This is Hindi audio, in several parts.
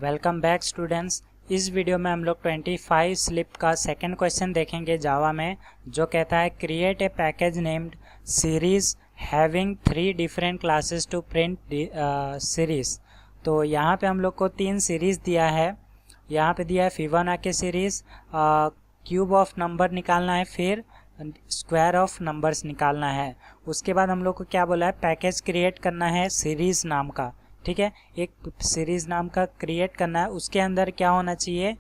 Welcome back students. इस वीडियो में हम लोग 25 स्लिप का सेकंड क्वेश्चन देखेंगे जावा में, जो कहता है create a package named series having 3 different classes to print series. तो यहाँ पे हम लोग को 3 सीरीज दिया है। यहाँ पे दिया है Fibonacci series, cube of number निकालना है, फिर स्क्वायर ऑफ नंबर्स निकालना है। उसके बाद हम लोग को क्या बोला है, पैकेज क्रिएट करना है सीरीज नाम का। ठीक है, एक सीरीज नाम का क्रिएट करना है। उसके अंदर क्या होना चाहिए,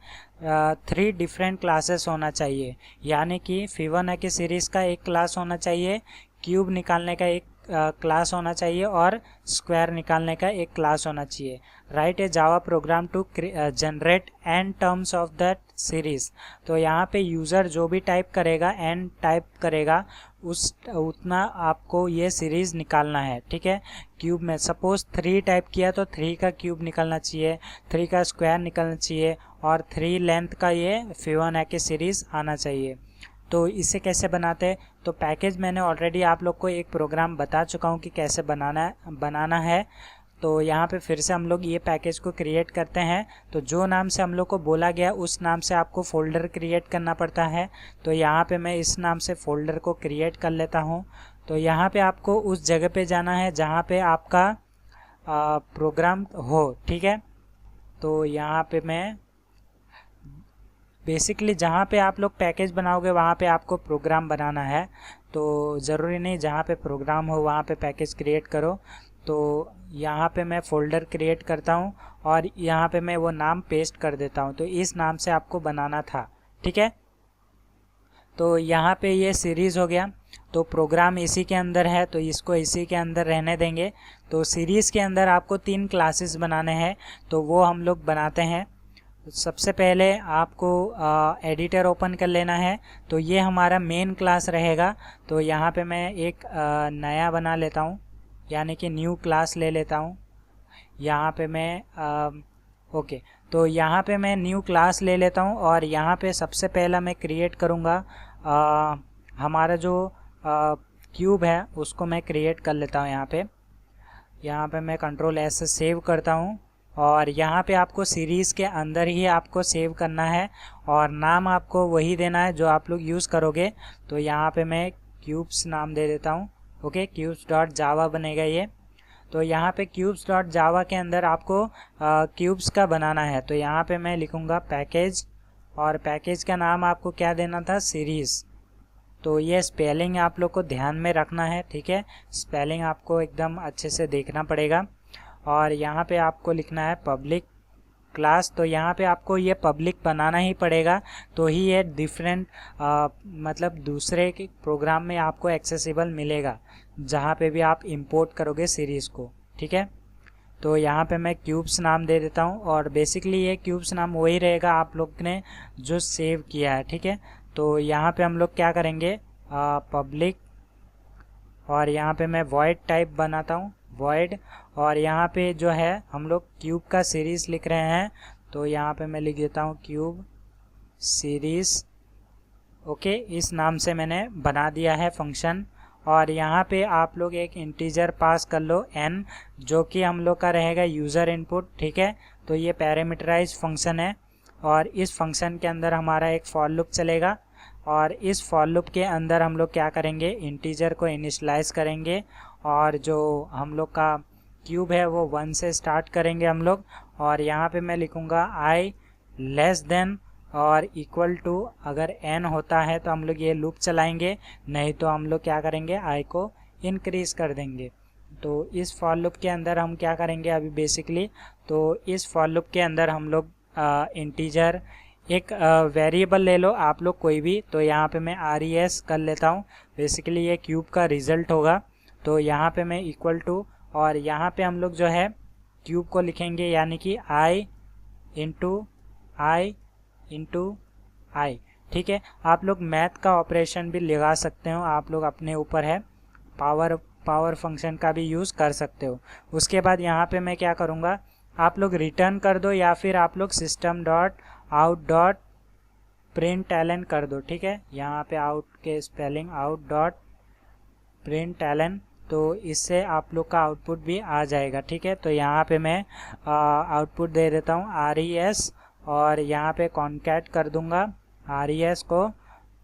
3 डिफरेंट क्लासेस होना चाहिए, यानी कि फिबोनाची सीरीज का एक क्लास होना चाहिए, क्यूब निकालने का एक क्लास होना चाहिए और स्क्वायर निकालने का एक क्लास होना चाहिए। Write a Java program to generate N terms of that series. तो यहाँ पे यूज़र जो भी टाइप करेगा, एन टाइप करेगा, उतना आपको ये सीरीज़ निकालना है। ठीक है, क्यूब में सपोज 3 टाइप किया तो 3 का क्यूब निकलना चाहिए, 3 का स्क्वायर निकलना चाहिए और 3 लेंथ का ये फिबोनाची सीरीज़ आना चाहिए। तो इसे कैसे बनाते हैं, तो पैकेज मैंने ऑलरेडी आप लोग को एक प्रोग्राम बता चुका हूँ कि कैसे बनाना है। तो यहाँ पे फिर से हम लोग ये पैकेज को क्रिएट करते हैं। तो जो नाम से हम लोग को बोला गया उस नाम से आपको फ़ोल्डर क्रिएट करना पड़ता है। तो यहाँ पे मैं इस नाम से फ़ोल्डर को क्रिएट कर लेता हूँ। तो यहाँ पे आपको उस जगह पे जाना है जहाँ पे आपका प्रोग्राम हो। ठीक है, तो यहाँ पे मैं बेसिकली जहाँ पे आप लोग पैकेज बनाओगे वहाँ पे आपको प्रोग्राम बनाना है। तो ज़रूरी नहीं जहाँ पे प्रोग्राम हो वहाँ पे पैकेज क्रिएट करो। तो यहाँ पे मैं फ़ोल्डर क्रिएट करता हूँ और यहाँ पे मैं वो नाम पेस्ट कर देता हूँ। तो इस नाम से आपको बनाना था। ठीक है, तो यहाँ पे ये सीरीज़ हो गया। तो प्रोग्राम इसी के अंदर है तो इसको इसी के अंदर रहने देंगे। तो सीरीज़ के अंदर आपको 3 क्लासेस बनाने हैं, तो वो हम लोग बनाते हैं। सबसे पहले आपको एडिटर ओपन कर लेना है। तो ये हमारा मेन क्लास रहेगा। तो यहाँ पे मैं एक नया बना लेता हूँ, यानी कि न्यू क्लास ले लेता हूँ। यहाँ पे मैं ओके, तो यहाँ पे मैं न्यू क्लास ले लेता हूँ और यहाँ पे सबसे पहला मैं क्रिएट करूँगा हमारा जो क्यूब है उसको मैं क्रिएट कर लेता हूँ। यहाँ पे मैं Ctrl+S से सेव करता हूँ और यहाँ पे आपको सीरीज़ के अंदर ही आपको सेव करना है और नाम आपको वही देना है जो आप लोग यूज़ करोगे। तो यहाँ पे मैं क्यूब्स नाम दे देता हूँ। ओके, cubes.java बनेगा ये। तो यहाँ पे cubes.java के अंदर आपको क्यूब्स का बनाना है। तो यहाँ पे मैं लिखूँगा पैकेज और पैकेज का नाम आपको क्या देना था, सीरीज़। तो ये स्पेलिंग आप लोग को ध्यान में रखना है। ठीक है, स्पेलिंग आपको एकदम अच्छे से देखना पड़ेगा। और यहाँ पे आपको लिखना है पब्लिक क्लास। तो यहाँ पे आपको ये पब्लिक बनाना ही पड़ेगा, तो ही ये डिफरेंट मतलब दूसरे के प्रोग्राम में आपको एक्सेसिबल मिलेगा जहाँ पे भी आप इंपोर्ट करोगे सीरीज़ को। ठीक है, तो यहाँ पे मैं क्यूब्स नाम दे देता हूँ और बेसिकली ये क्यूब्स नाम वही रहेगा आप लोग ने जो सेव किया है। ठीक है, तो यहाँ पे हम लोग क्या करेंगे, पब्लिक और यहाँ पे मैं वॉइड टाइप बनाता हूँ, वॉइड। और यहाँ पे जो है हम लोग क्यूब का सीरीज़ लिख रहे हैं, तो यहाँ पे मैं लिख देता हूँ क्यूब सीरीज़। ओके, इस नाम से मैंने बना दिया है फंक्शन। और यहाँ पे आप लोग एक इंटीजर पास कर लो n, जो कि हम लोग का रहेगा यूज़र इनपुट। ठीक है, तो ये पैरामीटराइज फंक्शन है और इस फंक्शन के अंदर हमारा एक फॉर लूप चलेगा और इस फॉर लूप के अंदर हम लोग क्या करेंगे, इंटीजर को इनिशियलाइज करेंगे और जो हम लोग का क्यूब है वो 1 से स्टार्ट करेंगे हम लोग। और यहाँ पे मैं लिखूँगा i लेस देन और इक्वल टू, अगर n होता है तो हम लोग ये लूप चलाएंगे, नहीं तो हम लोग क्या करेंगे, i को इंक्रीज़ कर देंगे। तो इस फॉर लूप के अंदर हम क्या करेंगे अभी बेसिकली, तो इस फॉर लूप के अंदर हम लोग इंटीजर एक वेरिएबल ले लो आप लोग कोई भी। तो यहाँ पे मैं res कर लेता हूँ, बेसिकली ये क्यूब का रिज़ल्ट होगा। तो यहाँ पे मैं इक्वल टू और यहाँ पे हम लोग जो है क्यूब को लिखेंगे, यानी कि i इंटू i। ठीक है, आप लोग मैथ का ऑपरेशन भी लगा सकते हो, आप लोग अपने ऊपर है, पावर फंक्शन का भी यूज़ कर सकते हो। उसके बाद यहाँ पे मैं क्या करूँगा, आप लोग रिटर्न कर दो या फिर आप लोग system.out.println कर दो। ठीक है, यहाँ पे आउट के स्पेलिंग out.println तो इससे आप लोग का आउटपुट भी आ जाएगा। ठीक है, तो यहाँ पे मैं आउटपुट दे देता हूँ res और यहाँ पे कॉन्कैट कर दूंगा res को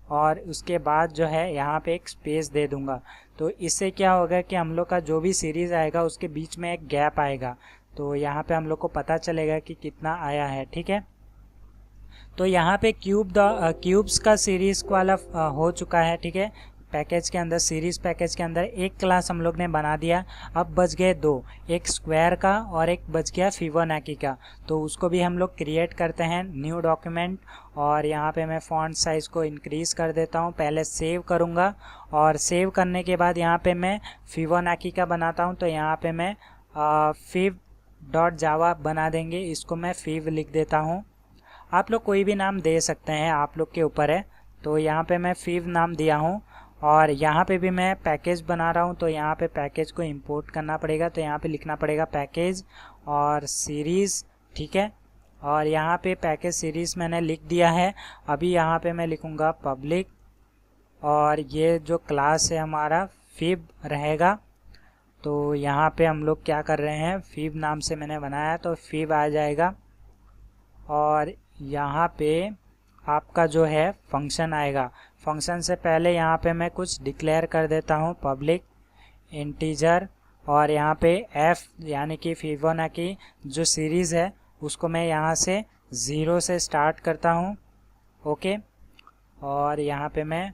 और उसके बाद जो है यहाँ पे एक स्पेस दे दूंगा। तो इससे क्या होगा कि हम लोग का जो भी सीरीज़ आएगा उसके बीच में एक गैप आएगा, तो यहाँ पे हम लोग को पता चलेगा कि कितना आया है। ठीक है, तो यहाँ पे क्यूब्स का सीरीज़ वाला हो चुका है। ठीक है, पैकेज के अंदर सीरीज़ पैकेज के अंदर एक क्लास हम लोग ने बना दिया। अब बच गए दो, एक स्क्वायर का और एक बच गया फिबोनाची का। तो उसको भी हम लोग क्रिएट करते हैं न्यू डॉक्यूमेंट और यहाँ पे मैं फॉन्ट साइज़ को इंक्रीज़ कर देता हूँ। पहले सेव करूँगा और सेव करने के बाद यहाँ पे मैं फिबोनाची का बनाता हूँ। तो यहाँ पे मैं fib.java बना देंगे, इसको मैं fiv लिख देता हूँ। आप लोग कोई भी नाम दे सकते हैं, आप लोग के ऊपर है। तो यहाँ पे मैं fiv नाम दिया हूँ और यहाँ पे भी मैं पैकेज बना रहा हूँ। तो यहाँ पे पैकेज को इंपोर्ट करना पड़ेगा, तो यहाँ पे लिखना पड़ेगा पैकेज और सीरीज़। ठीक है, और यहाँ पे पैकेज सीरीज़ मैंने लिख दिया है। अभी यहाँ पे मैं लिखूँगा पब्लिक और ये जो क्लास है हमारा fib रहेगा। तो यहाँ पे हम लोग क्या कर रहे हैं, fib नाम से मैंने बनाया तो fib आ जाएगा और यहाँ पे आपका जो है फंक्शन आएगा। फंक्शन से पहले यहाँ पे मैं कुछ डिक्लेयर कर देता हूँ, पब्लिक इंटीजर और यहाँ पे f यानी कि फिबोनाची जो सीरीज़ है उसको मैं यहाँ से 0 से स्टार्ट करता हूँ। ओके, और यहाँ पे मैं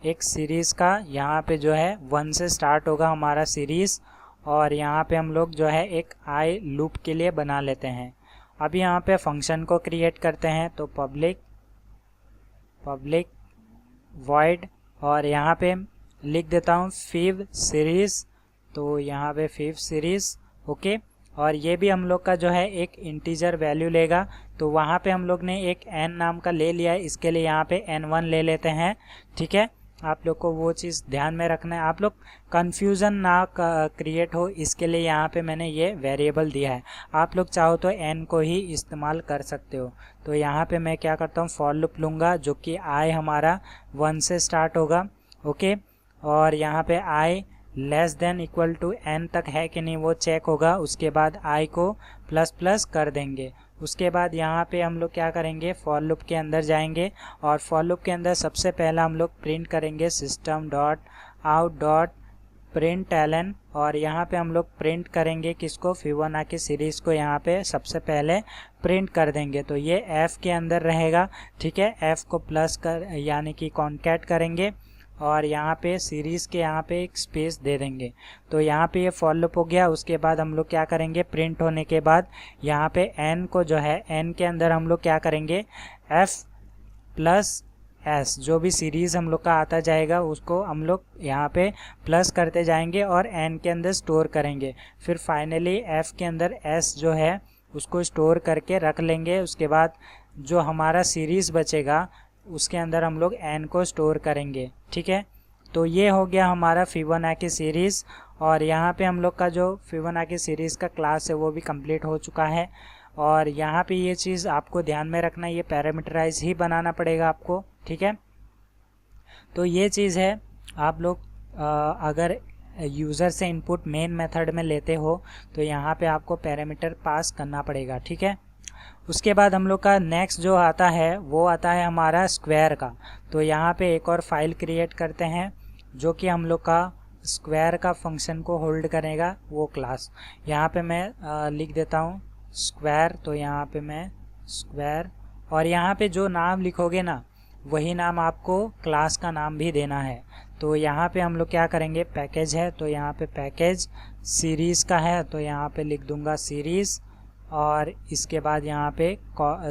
एक सीरीज़ का यहाँ पे जो है 1 से स्टार्ट होगा हमारा सीरीज़ और यहाँ पे हम लोग जो है एक आई लूप के लिए बना लेते हैं। अब यहाँ पे फंक्शन को क्रिएट करते हैं। तो पब्लिक वॉइड और यहाँ पे लिख देता हूँ fiv सीरीज़। तो यहाँ पे fiv सीरीज़। ओके, और ये भी हम लोग का जो है एक इंटीजर वैल्यू लेगा। तो वहाँ पे हम लोग ने एक n नाम का ले लिया है, इसके लिए यहाँ पे n1 ले लेते हैं। ठीक है, आप लोग को वो चीज़ ध्यान में रखना है, आप लोग कन्फ्यूज़न ना क्रिएट हो, इसके लिए यहाँ पे मैंने ये वेरिएबल दिया है। आप लोग चाहो तो n को ही इस्तेमाल कर सकते हो। तो यहाँ पे मैं क्या करता हूँ, फॉर लूप लूँगा जो कि i हमारा 1 से स्टार्ट होगा। ओके, और यहाँ पे i less than equal to n तक है कि नहीं वो चेक होगा। उसके बाद i को प्लस कर देंगे। उसके बाद यहाँ पे हम लोग क्या करेंगे, फॉर लूप के अंदर जाएंगे और फॉर लूप के अंदर सबसे पहला हम लोग प्रिंट करेंगे system.out.println और यहाँ पे हम लोग प्रिंट करेंगे किसको, फिबोनाची सीरीज़ को यहाँ पे सबसे पहले प्रिंट कर देंगे। तो ये f के अंदर रहेगा। ठीक है, f को प्लस कर यानी कि कॉन्कैट करेंगे और यहाँ पे सीरीज़ के यहाँ पे एक स्पेस दे देंगे। तो यहाँ पे ये फॉर लूप हो गया। उसके बाद हम लोग क्या करेंगे, प्रिंट होने के बाद यहाँ पे n को जो है n के अंदर हम लोग क्या करेंगे, f प्लस s जो भी सीरीज़ हम लोग का आता जाएगा उसको हम लोग यहाँ पे प्लस करते जाएंगे और n के अंदर स्टोर करेंगे। फिर फाइनली f के अंदर s जो है उसको स्टोर करके रख लेंगे। उसके बाद जो हमारा सीरीज़ बचेगा उसके अंदर हम लोग n को स्टोर करेंगे। ठीक है, तो ये हो गया हमारा फिबोनाची सीरीज़ और यहाँ पे हम लोग का जो फिबोनाची सीरीज़ का क्लास है वो भी कंप्लीट हो चुका है। और यहाँ पे ये चीज़ आपको ध्यान में रखना, ये पैरामीटराइज ही बनाना पड़ेगा आपको। ठीक है, तो ये चीज़ है। आप लोग अगर यूज़र से इनपुट मेन मेथड में लेते हो तो यहाँ पे आपको पैरामीटर पास करना पड़ेगा। ठीक है, उसके बाद हम लोग का नेक्स्ट जो आता है वो आता है हमारा स्क्वायर का। तो यहाँ पे एक और फाइल क्रिएट करते हैं जो कि हम लोग का स्क्वायर का फंक्शन को होल्ड करेगा वो क्लास। यहाँ पे मैं लिख देता हूँ स्क्वायर। तो यहाँ पे मैं स्क्वायर और यहाँ पे जो नाम लिखोगे ना वही नाम आपको क्लास का नाम भी देना है। तो यहाँ पे हम लोग क्या करेंगे, पैकेज है तो यहाँ पे पैकेज सीरीज़ का है तो यहाँ पे लिख दूंगा सीरीज़ और इसके बाद यहाँ पे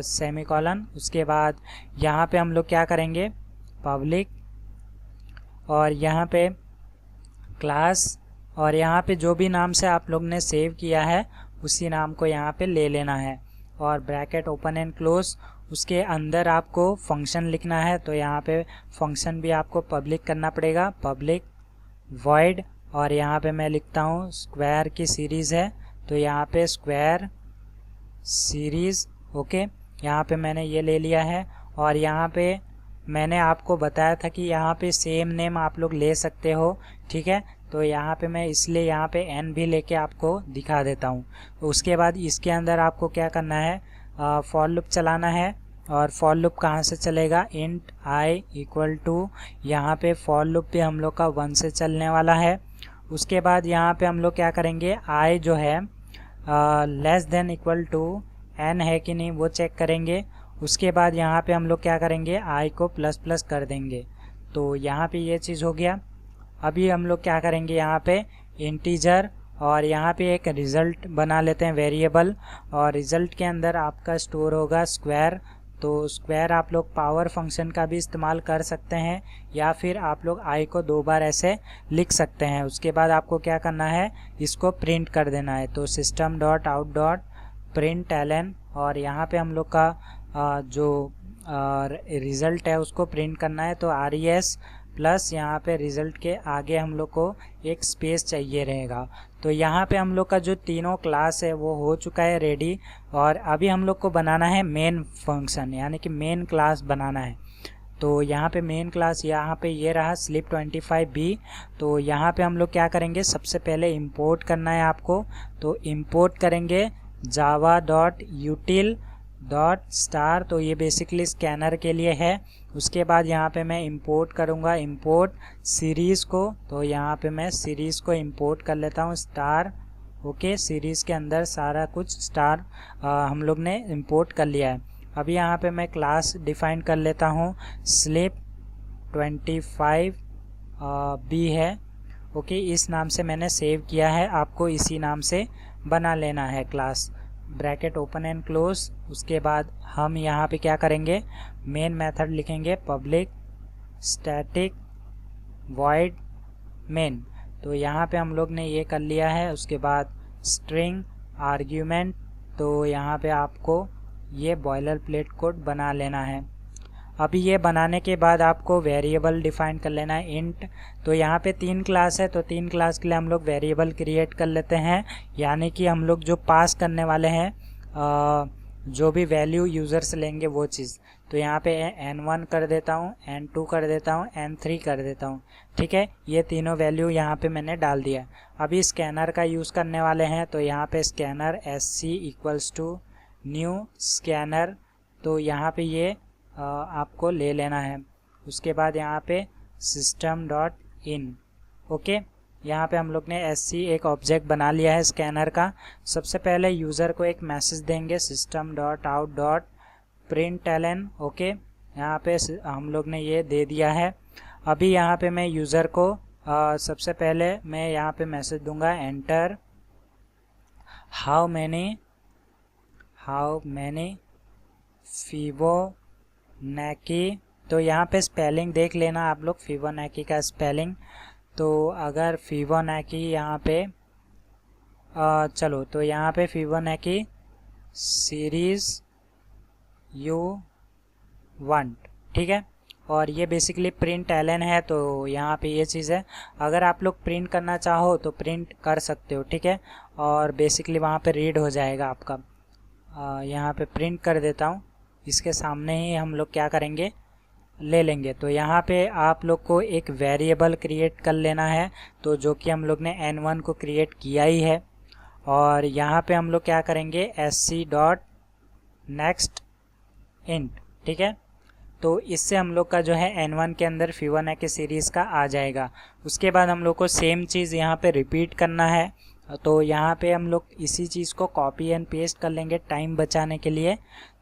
सेमीकोलन। उसके बाद यहाँ पे हम लोग क्या करेंगे, पब्लिक और यहाँ पे क्लास और यहाँ पे जो भी नाम से आप लोग ने सेव किया है उसी नाम को यहाँ पे ले लेना है और ब्रैकेट ओपन एंड क्लोज। उसके अंदर आपको फंक्शन लिखना है तो यहाँ पे फंक्शन भी आपको पब्लिक करना पड़ेगा, पब्लिक वॉइड और यहाँ पे मैं लिखता हूँ स्क्वायर की सीरीज़ है तो यहाँ पे स्क्वायर सीरीज़। ओके, यहाँ पे मैंने ये ले लिया है और यहाँ पे मैंने आपको बताया था कि यहाँ पे सेम नेम आप लोग ले सकते हो। ठीक है, तो यहाँ पे मैं इसलिए यहाँ पे n भी लेके आपको दिखा देता हूँ। उसके बाद इसके अंदर आपको क्या करना है, फॉर लूप चलाना है। और फॉर लूप कहाँ से चलेगा, इंट i इक्वल टू, यहाँ पे फॉर लूप भी हम लोग का 1 से चलने वाला है। उसके बाद यहाँ पे हम लोग क्या करेंगे, i जो है less than equal to n है कि नहीं वो चेक करेंगे। उसके बाद यहाँ पे हम लोग क्या करेंगे, i को प्लस प्लस कर देंगे। तो यहाँ पे ये चीज़ हो गया। अभी हम लोग क्या करेंगे, यहाँ पे इंटीजर और यहाँ पे एक रिज़ल्ट बना लेते हैं वेरिएबल, और रिज़ल्ट के अंदर आपका स्टोर होगा स्क्वायर। तो स्क्वायर आप लोग पावर फंक्शन का भी इस्तेमाल कर सकते हैं, या फिर आप लोग i को 2 बार ऐसे लिख सकते हैं। उसके बाद आपको क्या करना है, इसको प्रिंट कर देना है। तो system dot out dot print L N, और यहाँ पे हम लोग का जो रिज़ल्ट है उसको प्रिंट करना है। तो res प्लस यहाँ पे रिज़ल्ट के आगे हम लोग को एक स्पेस चाहिए रहेगा। तो यहाँ पे हम लोग का जो तीनों क्लास है वो हो चुका है रेडी, और अभी हम लोग को बनाना है मेन फंक्शन, यानी कि मेन क्लास बनाना है। तो यहाँ पे मेन क्लास यहाँ पे ये रहा slip25b। तो यहाँ पे हम लोग क्या करेंगे, सबसे पहले इंपोर्ट करना है आपको। तो इंपोर्ट करेंगे java.util.star, तो ये बेसिकली स्कैनर के लिए है। उसके बाद यहाँ पे मैं इंपोर्ट करूँगा, इंपोर्ट सीरीज़ को। तो यहाँ पे मैं सीरीज़ को इंपोर्ट कर लेता हूँ, स्टार। ओके, सीरीज़ के अंदर सारा कुछ स्टार हम लोग ने इंपोर्ट कर लिया है। अभी यहाँ पे मैं क्लास डिफाइन कर लेता हूँ, slip25b है। ओके, इस नाम से मैंने सेव किया है, आपको इसी नाम से बना लेना है class, bracket open and close. उसके बाद हम यहाँ पे क्या करेंगे, मेन मेथड लिखेंगे पब्लिक स्टैटिक वॉइड मेन। तो यहाँ पे हम लोग ने ये कर लिया है। उसके बाद स्ट्रिंग आर्ग्यूमेंट, तो यहाँ पे आपको ये बॉयलर प्लेट कोड बना लेना है। अभी ये बनाने के बाद आपको वेरिएबल डिफाइन कर लेना है, इंट। तो यहाँ पे 3 क्लास है, तो 3 क्लास के लिए हम लोग वेरिएबल क्रिएट कर लेते हैं, यानी कि हम लोग जो पास करने वाले हैं जो भी वैल्यू यूज़र्स लेंगे वो चीज़। तो यहाँ पे n1 कर देता हूँ, n2 कर देता हूँ, n3 कर देता हूँ। ठीक है, ये तीनों वैल्यू यहाँ पे मैंने डाल दिया। अभी स्कैनर का यूज़ करने वाले हैं, तो यहाँ पे scanner sc equals to new scanner. तो यहाँ पे ये आपको ले लेना है। उसके बाद यहाँ पे सिस्टम डॉट इन। ओके, यहाँ पे हम लोग ने sc एक ऑब्जेक्ट बना लिया है स्कैनर का। सबसे पहले यूज़र को एक मैसेज देंगे, system dot out dot print L N. Okay, यहाँ पे हम लोग ने ये दे दिया है। अभी यहाँ पे मैं यूज़र को सबसे पहले मैं यहाँ पे मैसेज दूंगा, एंटर हाउ मैनी फिबोनाची। तो यहाँ पे स्पेलिंग देख लेना आप लोग, फिबोनाची का स्पेलिंग। तो अगर फिबोनाची यहाँ पे चलो, तो यहाँ पे फिबोनाची सीरीज़ यू वांट, ठीक है। और ये बेसिकली प्रिंट एलन है, तो यहाँ पे ये चीज़ है। अगर आप लोग प्रिंट करना चाहो तो प्रिंट कर सकते हो, ठीक है। और बेसिकली वहाँ पे रीड हो जाएगा आपका। यहाँ पे प्रिंट कर देता हूँ, इसके सामने ही हम लोग क्या करेंगे, ले लेंगे। तो यहाँ पे आप लोग को एक वेरिएबल क्रिएट कर लेना है, तो जो कि हम लोग ने n1 को क्रिएट किया ही है। और यहाँ पे हम लोग क्या करेंगे, sc डॉट नेक्स्ट इंट, ठीक है। तो इससे हम लोग का जो है n1 के अंदर फिबोनाची सीरीज़ का आ जाएगा। उसके बाद हम लोग को सेम चीज़ यहाँ पे रिपीट करना है। तो यहाँ पे हम लोग इसी चीज़ को कॉपी एंड पेस्ट कर लेंगे टाइम बचाने के लिए।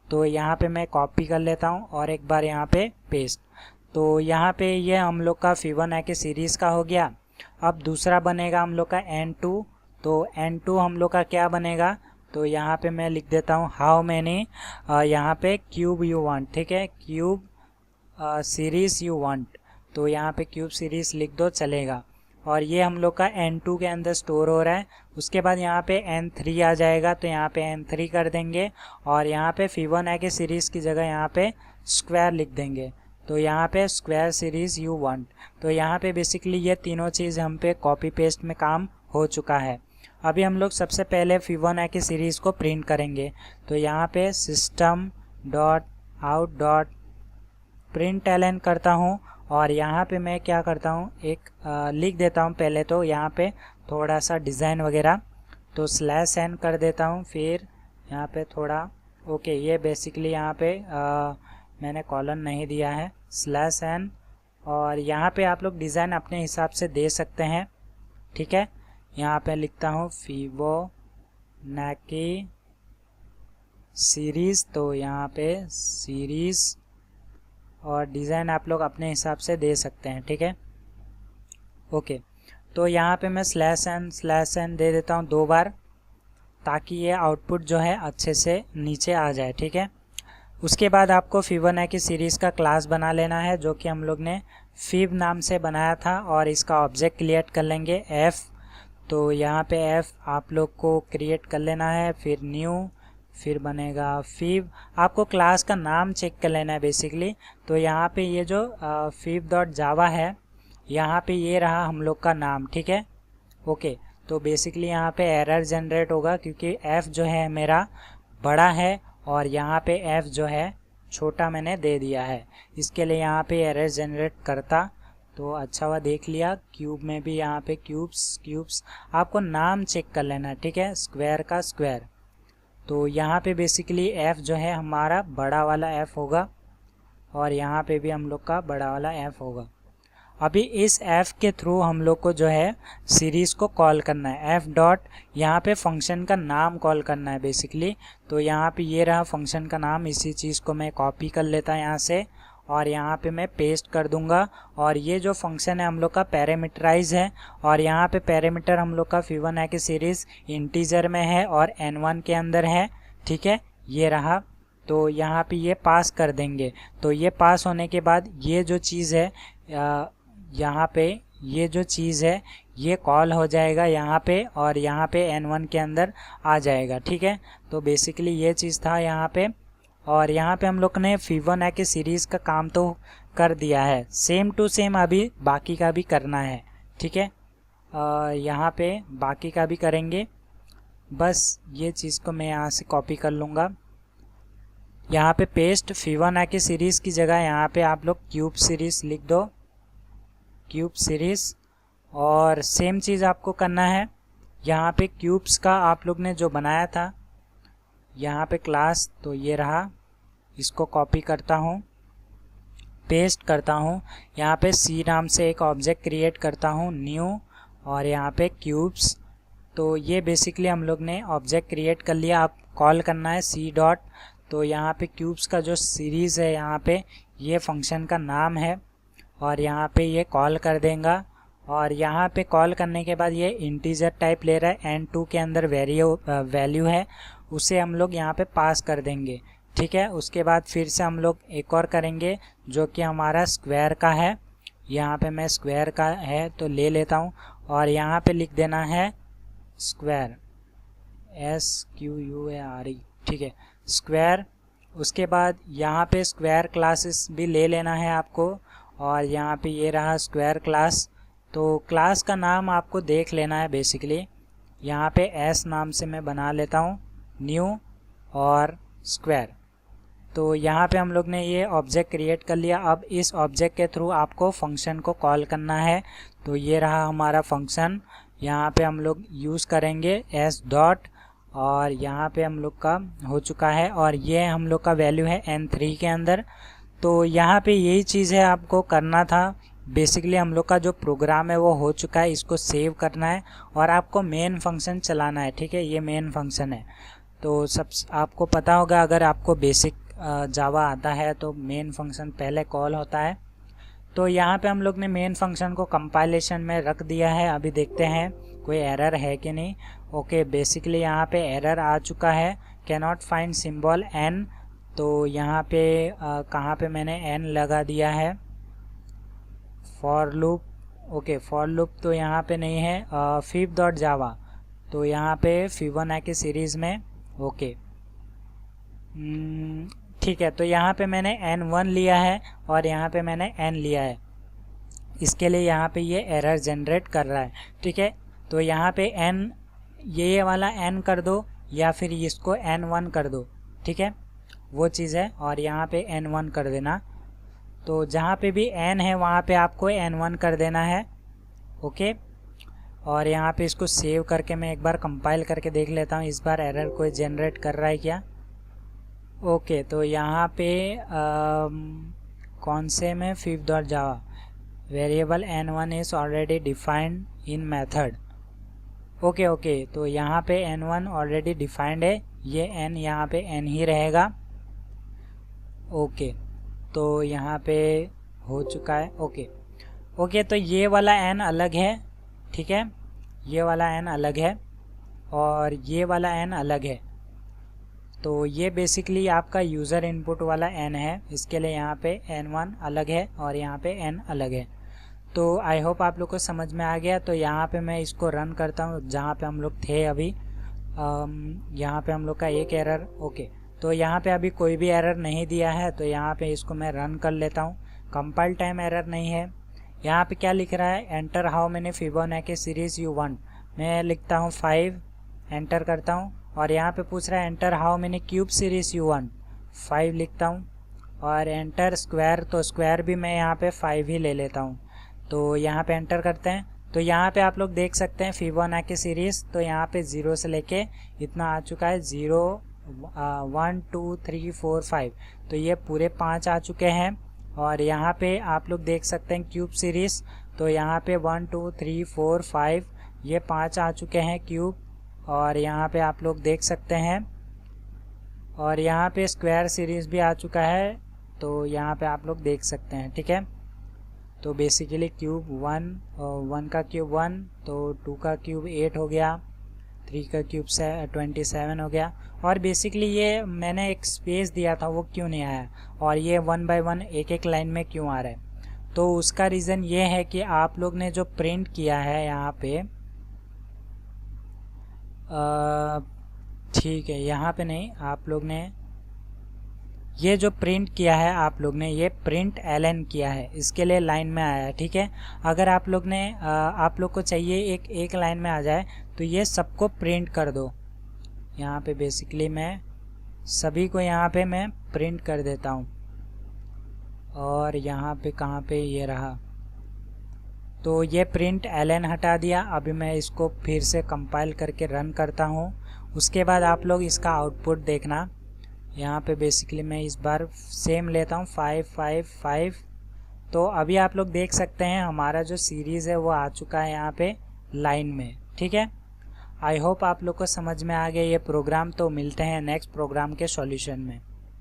तो यहाँ पे मैं कॉपी कर लेता हूँ और एक बार यहाँ पे पेस्ट। तो यहाँ पे ये हम लोग का फिबोनाची सीरीज़ का हो गया। अब दूसरा बनेगा हम लोग का n2। तो n2 हम लोग का क्या बनेगा, तो यहाँ पे मैं लिख देता हूँ हाउ मैनी यहाँ पे क्यूब यू वांट, ठीक है, क्यूब सीरीज़ यू वांट। तो यहाँ पे क्यूब सीरीज़ लिख दो, चलेगा। और ये हम लोग का n2 के अंदर स्टोर हो रहा है। उसके बाद यहाँ पे n3 आ जाएगा, तो यहाँ पे n3 कर देंगे। और यहाँ पे फिबोनाची सीरीज़ की जगह यहाँ पे स्क्वायर लिख देंगे। तो यहाँ पे स्क्वायर सीरीज़ यू वांट। तो यहाँ पे बेसिकली ये तीनों चीज़ हम पे कॉपी पेस्ट में काम हो चुका है। अभी हम लोग सबसे पहले फिबोनाची सीरीज़ को प्रिंट करेंगे। तो यहाँ पे system dot out dot print L N करता हूँ, और यहाँ पे मैं क्या करता हूँ, एक लिख देता हूँ पहले तो यहाँ पे थोड़ा सा डिज़ाइन वगैरह, तो /n कर देता हूँ। फिर यहाँ पे थोड़ा ओके, ये बेसिकली यहाँ पे मैंने कॉलन नहीं दिया है, /n। और यहाँ पे आप लोग डिज़ाइन अपने हिसाब से दे सकते हैं, ठीक है। यहाँ पे लिखता हूँ फिबोनाची सीरीज़, तो यहाँ पे सीरीज़, और डिज़ाइन आप लोग अपने हिसाब से दे सकते हैं, ठीक है। ओके, तो यहाँ पे मैं /n दे देता हूँ 2 बार, ताकि ये आउटपुट जो है अच्छे से नीचे आ जाए, ठीक है। उसके बाद आपको फिबोनाची सीरीज़ का क्लास बना लेना है, जो कि हम लोग ने फिब नाम से बनाया था, और इसका ऑब्जेक्ट क्रिएट कर लेंगे f। तो यहाँ पे f आप लोग को क्रिएट कर लेना है, फिर न्यू, फिर बनेगा फिब। आपको क्लास का नाम चेक कर लेना है बेसिकली। तो यहाँ पे ये जो fib.java है, यहाँ पे ये रहा हम लोग का नाम, ठीक है। ओके, तो बेसिकली यहाँ पे एरर जनरेट होगा, क्योंकि f जो है मेरा बड़ा है और यहाँ पे f जो है छोटा मैंने दे दिया है, इसके लिए यहाँ पे एरर जनरेट करता। तो अच्छा हुआ देख लिया। क्यूब में भी यहाँ पे क्यूब्स आपको नाम चेक कर लेना है, ठीक है। स्क्वायर का स्क्वायर, तो यहाँ पे बेसिकली f जो है हमारा बड़ा वाला f होगा, और यहाँ पे भी हम लोग का बड़ा वाला f होगा। अभी इस f के थ्रू हम लोग को जो है सीरीज़ को कॉल करना है, f डॉट, यहाँ पे फंक्शन का नाम कॉल करना है बेसिकली। तो यहाँ पे ये रहा फंक्शन का नाम, इसी चीज़ को मैं कॉपी कर लेता यहाँ से, और यहाँ पे मैं पेस्ट कर दूंगा। और ये जो फंक्शन है हम लोग का पैरामीटराइज है, और यहाँ पे पैरामीटर हम लोग का फिबोनाची सीरीज़ इंटीजर में है और n1 के अंदर है, ठीक है। ये रहा, तो यहाँ पे ये पास कर देंगे। तो ये पास होने के बाद ये जो चीज़ है यहाँ पे, ये जो चीज़ है ये कॉल हो जाएगा यहाँ पे, और यहाँ पे n1 के अंदर आ जाएगा, ठीक है। तो बेसिकली ये चीज़ था यहाँ पे, और यहाँ पे हम लोग ने फिबोनाची सीरीज़ का काम तो कर दिया है। सेम टू सेम अभी बाकी का भी करना है, ठीक है। यहाँ पे बाकी का भी करेंगे, बस ये चीज़ को मैं यहाँ से कॉपी कर लूँगा। यहाँ पे पेस्ट, फिबोनाची सीरीज़ की जगह यहाँ पे आप लोग क्यूब सीरीज़ लिख दो, क्यूब सीरीज़। और सेम चीज़ आपको करना है, यहाँ पे क्यूब्स का आप लोग ने जो बनाया था यहाँ पे क्लास, तो ये रहा, इसको कॉपी करता हूँ, पेस्ट करता हूँ। यहाँ पे सी नाम से एक ऑब्जेक्ट क्रिएट करता हूँ, न्यू, और यहाँ पे क्यूब्स। तो ये बेसिकली हम लोग ने ऑब्जेक्ट क्रिएट कर लिया। आप कॉल करना है सी डॉट, तो यहाँ पे क्यूब्स का जो सीरीज़ है यहाँ पे ये फंक्शन का नाम है, और यहाँ पे ये कॉल कर देगा। और यहाँ पे कॉल करने के बाद ये इंटीजर टाइप ले रहा है, n2 के अंदर वैल्यू है, उसे हम लोग यहाँ पे पास कर देंगे, ठीक है। उसके बाद फिर से हम लोग एक और करेंगे जो कि हमारा स्क्वायर का है। यहाँ पे मैं स्क्वायर का है तो ले लेता हूँ, और यहाँ पे लिख देना है स्क्वायर, SQUARE, ठीक है, स्क्वायर। उसके बाद यहाँ पे स्क्वायर क्लासेस भी ले लेना है आपको, और यहाँ पे ये रहा स्क्वायर क्लास। तो क्लास का नाम आपको देख लेना है बेसिकली। यहाँ पे S नाम से मैं बना लेता हूँ, न्यू और स्क्वायर। तो यहाँ पे हम लोग ने ये ऑब्जेक्ट क्रिएट कर लिया। अब इस ऑब्जेक्ट के थ्रू आपको फंक्शन को कॉल करना है। तो ये रहा हमारा फंक्शन, यहाँ पे हम लोग यूज़ करेंगे s डॉट, और यहाँ पे हम लोग का हो चुका है, और ये हम लोग का वैल्यू है n3 के अंदर। तो यहाँ पे यही चीज़ है आपको करना था। बेसिकली हम लोग का जो प्रोग्राम है वो हो चुका है, इसको सेव करना है और आपको मेन फंक्शन चलाना है, ठीक है। ये मेन फंक्शन है। तो सब आपको पता होगा, अगर आपको बेसिक जावा आता है तो मेन फंक्शन पहले कॉल होता है। तो यहाँ पे हम लोग ने मेन फंक्शन को कंपाइलेशन में रख दिया है। अभी देखते हैं कोई एरर है कि नहीं। ओके, बेसिकली यहाँ पे एरर आ चुका है, can not find symbol n। तो यहाँ पे कहाँ पे मैंने n लगा दिया है, for loop. Okay, for loop तो यहाँ पे नहीं है, fib.java, तो यहाँ पे फिबोनाची सीरीज़ में। ओके, ठीक है। तो यहाँ पे मैंने n1 लिया है और यहाँ पे मैंने n लिया है, इसके लिए यहाँ पे ये एरर जनरेट कर रहा है, ठीक है। तो यहाँ पे n, ये वाला n कर दो या फिर इसको n1 कर दो, ठीक है, वो चीज़ है। और यहाँ पे n1 कर देना। तो जहाँ पे भी n है वहाँ पे आपको n1 कर देना है। ओके, और यहाँ पे इसको सेव करके मैं एक बार कंपाइल करके देख लेता हूँ इस बार एरर कोई जनरेट कर रहा है क्या। ओके, तो यहाँ पे कौन से में fifth.java variable n1 is already defined in method. Okay, तो यहाँ पे n1 ऑलरेडी डिफाइंड है, ये n यहाँ पे n ही रहेगा। ओके, तो यहाँ पे हो चुका है। ओके, तो ये वाला n अलग है, ठीक है, ये वाला n अलग है और ये वाला n अलग है। तो ये बेसिकली आपका यूज़र इनपुट वाला n है, इसके लिए यहाँ पे n1 अलग है और यहाँ पे n अलग है। तो आई होप आप लोग को समझ में आ गया। तो यहाँ पे मैं इसको रन करता हूँ जहाँ पे हम लोग थे अभी। यहाँ पे हम लोग का एक एरर, ओके, तो यहाँ पे अभी कोई भी एरर नहीं दिया है, तो यहाँ पे इसको मैं रन कर लेता हूँ। कंपाइल टाइम एरर नहीं है। यहाँ पे क्या लिख रहा है, enter how many Fibonacci series you want. मैं लिखता हूँ 5, एंटर करता हूँ और यहाँ पे पूछ रहा है enter how many cube series you want, 5 लिखता हूँ और एंटर स्क्वायर, तो स्क्वायर भी मैं यहाँ पे 5 ही ले लेता हूँ। तो यहाँ पे एंटर करते हैं। तो यहाँ पे आप लोग देख सकते हैं फिबोनाची सीरीज, तो यहाँ पे 0 से लेके इतना आ चुका है, 0 1 2 3 4 5, तो ये पूरे 5 आ चुके हैं। और यहाँ पे आप लोग देख सकते हैं क्यूब सीरीज, तो यहाँ पे 1 2 3 4 5 ये 5 आ चुके हैं क्यूब। और यहाँ पे आप लोग देख सकते हैं, और यहाँ पे स्क्वायर सीरीज भी आ चुका है, तो यहाँ पे आप लोग देख सकते हैं, ठीक है। तो बेसिकली क्यूब 1 का क्यूब 1, तो 2 का क्यूब 8 हो गया, 3 का क्यूब 27 हो गया। और बेसिकली ये मैंने एक स्पेस दिया था वो क्यों नहीं आया, और ये 1 बाय 1 एक एक लाइन में क्यों आ रहा है। तो उसका रीज़न ये है कि आप लोग ने जो प्रिंट किया है यहाँ पे, ठीक है, यहाँ पे नहीं, आप लोग ने ये जो प्रिंट किया है, आप लोग ने ये प्रिंट ln किया है, इसके लिए लाइन में आया है, ठीक है। अगर आप लोग ने आप लोग को चाहिए एक लाइन में आ जाए, तो ये सबको प्रिंट कर दो। यहाँ पे बेसिकली मैं सभी को यहाँ पे मैं प्रिंट कर देता हूँ। और यहाँ पे कहाँ पे ये रहा, तो ये प्रिंट ln हटा दिया। अभी मैं इसको फिर से कंपाइल करके रन करता हूँ, उसके बाद आप लोग इसका आउटपुट देखना। यहाँ पे बेसिकली मैं इस बार सेम लेता हूँ 5 5 5। तो अभी आप लोग देख सकते हैं हमारा जो सीरीज़ है वो आ चुका है यहाँ पे लाइन में, ठीक है। आई होप आप लोग को समझ में आ गया ये प्रोग्राम। तो मिलते हैं नेक्स्ट प्रोग्राम के सॉल्यूशन में।